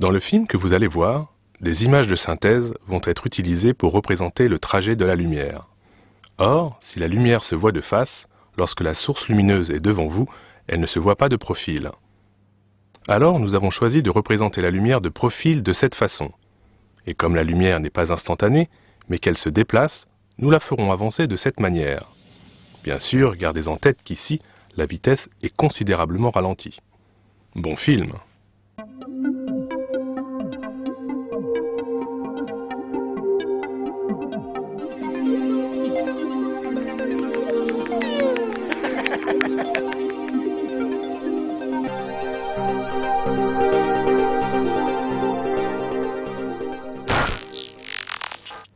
Dans le film que vous allez voir, des images de synthèse vont être utilisées pour représenter le trajet de la lumière. Or, si la lumière se voit de face, lorsque la source lumineuse est devant vous, elle ne se voit pas de profil. Alors, nous avons choisi de représenter la lumière de profil de cette façon. Et comme la lumière n'est pas instantanée, mais qu'elle se déplace, nous la ferons avancer de cette manière. Bien sûr, gardez en tête qu'ici, la vitesse est considérablement ralentie. Bon film!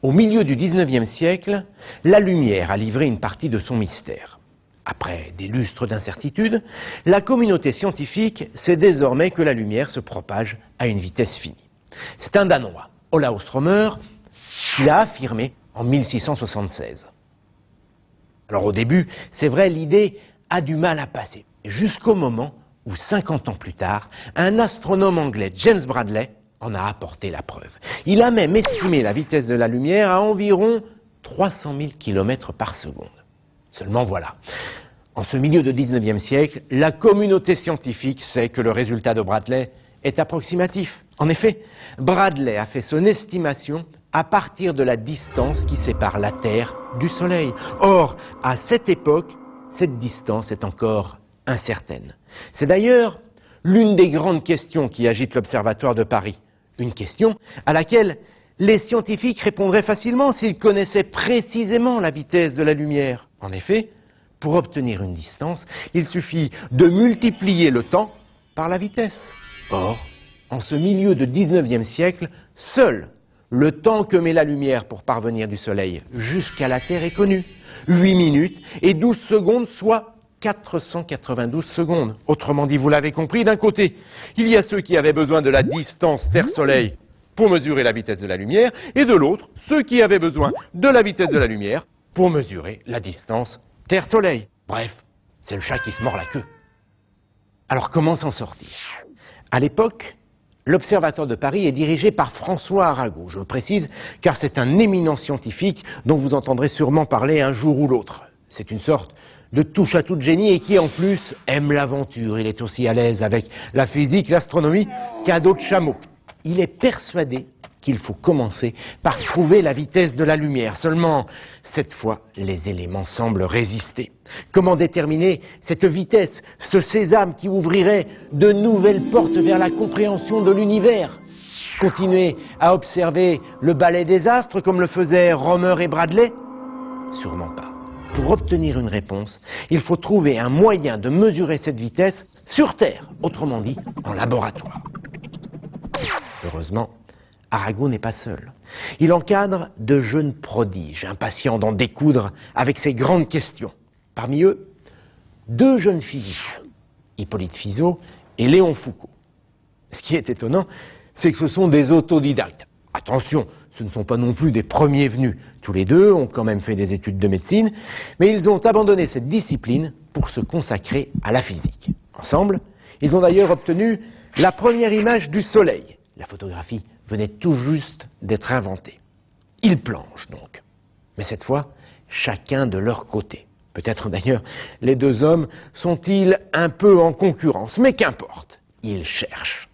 Au milieu du XIXe siècle, la lumière a livré une partie de son mystère. Après des lustres d'incertitude, la communauté scientifique sait désormais que la lumière se propage à une vitesse finie. C'est un Danois, Olaus Rømer, qui l'a affirmé en 1676. Alors au début, c'est vrai, l'idée a du mal à passer, jusqu'au moment où, 50 ans plus tard, un astronome anglais, James Bradley, en a apporté la preuve. Il a même estimé la vitesse de la lumière à environ 300 000 km par seconde. Seulement voilà, en ce milieu de 19e siècle, la communauté scientifique sait que le résultat de Bradley est approximatif. En effet, Bradley a fait son estimation à partir de la distance qui sépare la Terre du Soleil. Or, à cette époque, cette distance est encore incertaine. C'est d'ailleurs l'une des grandes questions qui agitent l'Observatoire de Paris. Une question à laquelle les scientifiques répondraient facilement s'ils connaissaient précisément la vitesse de la lumière. En effet, pour obtenir une distance, il suffit de multiplier le temps par la vitesse. Or, en ce milieu de 19e siècle, seul le temps que met la lumière pour parvenir du Soleil jusqu'à la Terre est connu. 8 minutes et 12 secondes, soit 492 secondes. Autrement dit, vous l'avez compris, d'un côté, il y a ceux qui avaient besoin de la distance Terre-Soleil pour mesurer la vitesse de la lumière, et de l'autre, ceux qui avaient besoin de la vitesse de la lumière pour mesurer la distance Terre-Soleil. Bref, c'est le chat qui se mord la queue. Alors comment s'en sortir? À l'époque, l'Observatoire de Paris est dirigé par François Arago. Je le précise car c'est un éminent scientifique dont vous entendrez sûrement parler un jour ou l'autre. C'est une sorte de touche-à-tout de génie et qui en plus aime l'aventure. Il est aussi à l'aise avec la physique, l'astronomie qu'un dos de chameau. Il est persuadé qu'il faut commencer par trouver la vitesse de la lumière. Seulement, cette fois, les éléments semblent résister. Comment déterminer cette vitesse, ce sésame qui ouvrirait de nouvelles portes vers la compréhension de l'univers? Continuer à observer le ballet des astres comme le faisaient Rømer et Bradley? Sûrement pas. Pour obtenir une réponse, il faut trouver un moyen de mesurer cette vitesse sur Terre, autrement dit, en laboratoire. Heureusement, Arago n'est pas seul. Il encadre de jeunes prodiges, impatients d'en découdre avec ces grandes questions. Parmi eux, 2 jeunes physiciens, Hippolyte Fizeau et Léon Foucault. Ce qui est étonnant, c'est que ce sont des autodidactes. Attention, ce ne sont pas non plus des premiers venus. Tous les deux ont quand même fait des études de médecine, mais ils ont abandonné cette discipline pour se consacrer à la physique. Ensemble, ils ont d'ailleurs obtenu la première image du Soleil. La photographie venait tout juste d'être inventée. Ils plongent donc, mais cette fois, chacun de leur côté. Peut-être d'ailleurs les 2 hommes sont-ils un peu en concurrence, mais qu'importe, ils cherchent.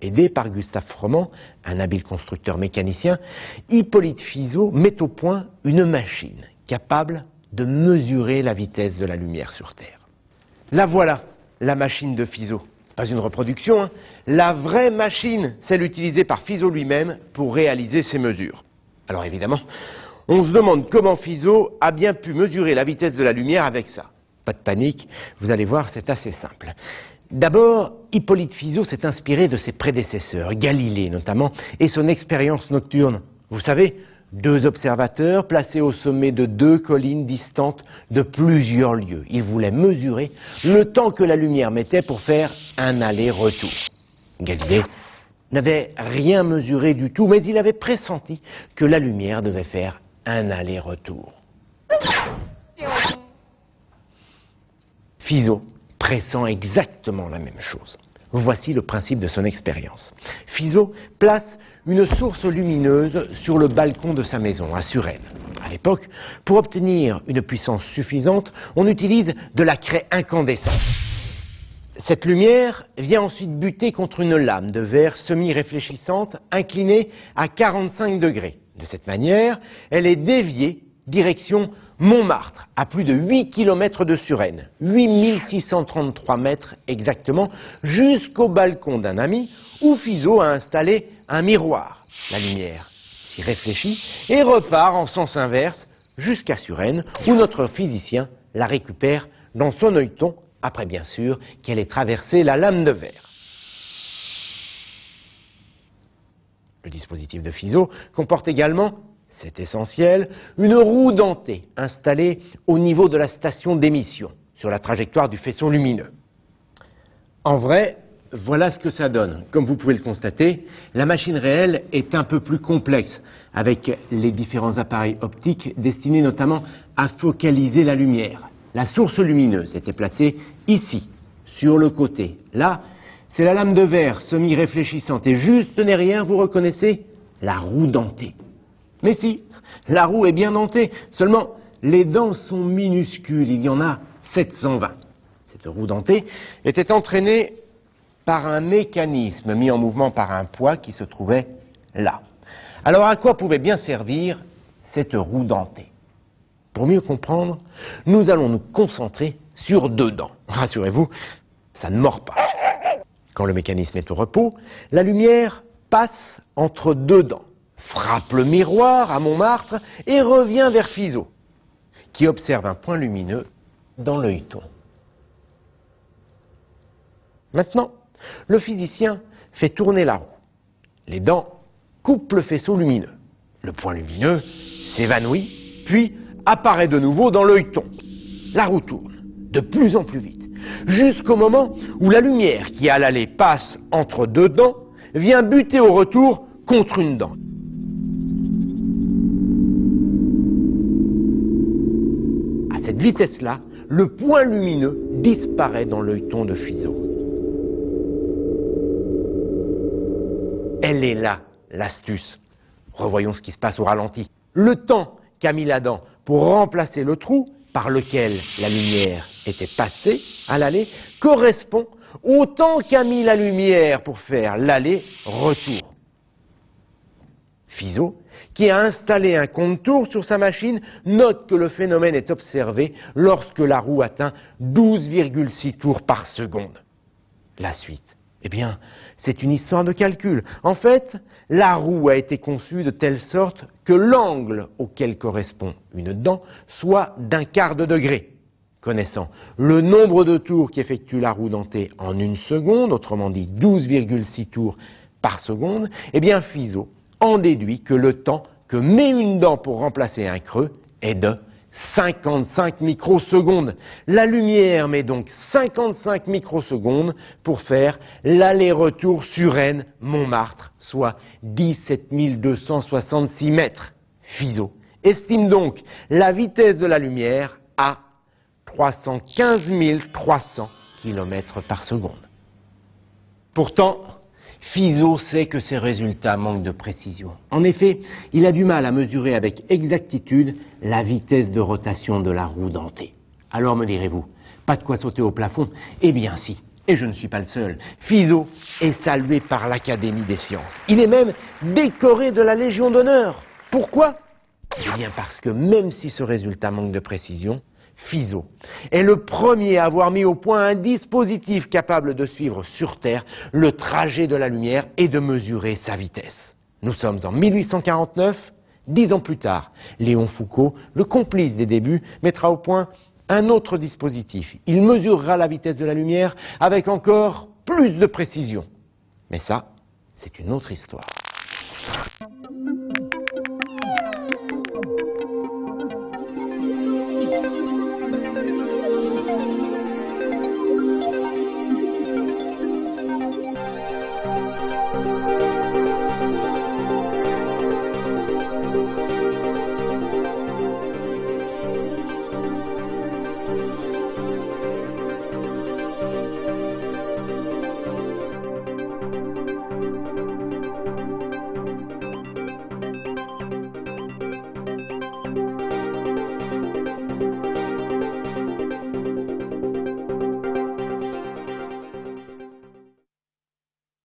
Aidé par Gustave Froment, un habile constructeur mécanicien, Hippolyte Fizeau met au point une machine capable de mesurer la vitesse de la lumière sur Terre. La voilà, la machine de Fizeau. Pas une reproduction, hein. La vraie machine, celle utilisée par Fizeau lui-même pour réaliser ses mesures. Alors évidemment, on se demande comment Fizeau a bien pu mesurer la vitesse de la lumière avec ça. Pas de panique, vous allez voir, c'est assez simple. D'abord, Hippolyte Fizeau s'est inspiré de ses prédécesseurs, Galilée notamment, et son expérience nocturne. Vous savez, 2 observateurs placés au sommet de 2 collines distantes de plusieurs lieues. Ils voulaient mesurer le temps que la lumière mettait pour faire un aller-retour. Galilée n'avait rien mesuré du tout, mais il avait pressenti que la lumière devait faire un aller-retour. Fizeau pressent exactement la même chose. Voici le principe de son expérience. Fizeau place une source lumineuse sur le balcon de sa maison, à Suresnes. À l'époque, pour obtenir une puissance suffisante, on utilise de la craie incandescente. Cette lumière vient ensuite buter contre une lame de verre semi-réfléchissante inclinée à 45 degrés. De cette manière, elle est déviée direction Montmartre, à plus de 8 km de Suresnes, 8633 mètres exactement, jusqu'au balcon d'un ami où Fizeau a installé un miroir. La lumière s'y réfléchit et repart en sens inverse jusqu'à Suresnes, où notre physicien la récupère dans son œilleton, après bien sûr qu'elle ait traversé la lame de verre. Le dispositif de Fizeau comporte également, c'est essentiel, une roue dentée installée au niveau de la station d'émission, sur la trajectoire du faisceau lumineux. En vrai, voilà ce que ça donne. Comme vous pouvez le constater, la machine réelle est un peu plus complexe, avec les différents appareils optiques destinés notamment à focaliser la lumière. La source lumineuse était placée ici, sur le côté. Là, c'est la lame de verre semi-réfléchissante. Et juste derrière, vous reconnaissez la roue dentée. Mais si, la roue est bien dentée, seulement les dents sont minuscules, il y en a 720. Cette roue dentée était entraînée par un mécanisme mis en mouvement par un poids qui se trouvait là. Alors à quoi pouvait bien servir cette roue dentée? Pour mieux comprendre, nous allons nous concentrer sur deux dents. Rassurez-vous, ça ne mord pas. Quand le mécanisme est au repos, la lumière passe entre deux dents, frappe le miroir à Montmartre et revient vers Fizeau, qui observe un point lumineux dans l'œilleton. Maintenant, le physicien fait tourner la roue. Les dents coupent le faisceau lumineux. Le point lumineux s'évanouit, puis apparaît de nouveau dans l'œilleton. La roue tourne de plus en plus vite, jusqu'au moment où la lumière qui à l'aller passe entre deux dents vient buter au retour contre une dent. À cette vitesse-là, le point lumineux disparaît dans l'œilleton de Fizeau. Elle est là, l'astuce. Revoyons ce qui se passe au ralenti. Le temps qu'a mis la dent pour remplacer le trou par lequel la lumière était passée à l'aller correspond au temps qu'a mis la lumière pour faire l'aller-retour. Fizeau, qui a installé un compte-tours sur sa machine, note que le phénomène est observé lorsque la roue atteint 12,6 tours par seconde. La suite, eh bien, c'est une histoire de calcul. En fait, la roue a été conçue de telle sorte que l'angle auquel correspond une dent soit d'un quart de degré. Connaissant le nombre de tours qu'effectue la roue dentée en une seconde, autrement dit 12,6 tours par seconde, eh bien Fizeau en déduit que le temps que met une dent pour remplacer un creux est de 55 microsecondes. La lumière met donc 55 microsecondes pour faire l'aller-retour Suresnes-Montmartre, soit 17 266 mètres. Fizeau estime donc la vitesse de la lumière à 315 300 km par seconde. Pourtant, Fizeau sait que ces résultats manquent de précision. En effet, il a du mal à mesurer avec exactitude la vitesse de rotation de la roue dentée. Alors me direz-vous, pas de quoi sauter au plafond? Eh bien si, et je ne suis pas le seul. Fizeau est salué par l'Académie des sciences. Il est même décoré de la Légion d'honneur. Pourquoi? Eh bien parce que même si ce résultat manque de précision, Fizeau est le premier à avoir mis au point un dispositif capable de suivre sur Terre le trajet de la lumière et de mesurer sa vitesse. Nous sommes en 1849, 10 ans plus tard. Léon Foucault, le complice des débuts, mettra au point un autre dispositif. Il mesurera la vitesse de la lumière avec encore plus de précision. Mais ça, c'est une autre histoire.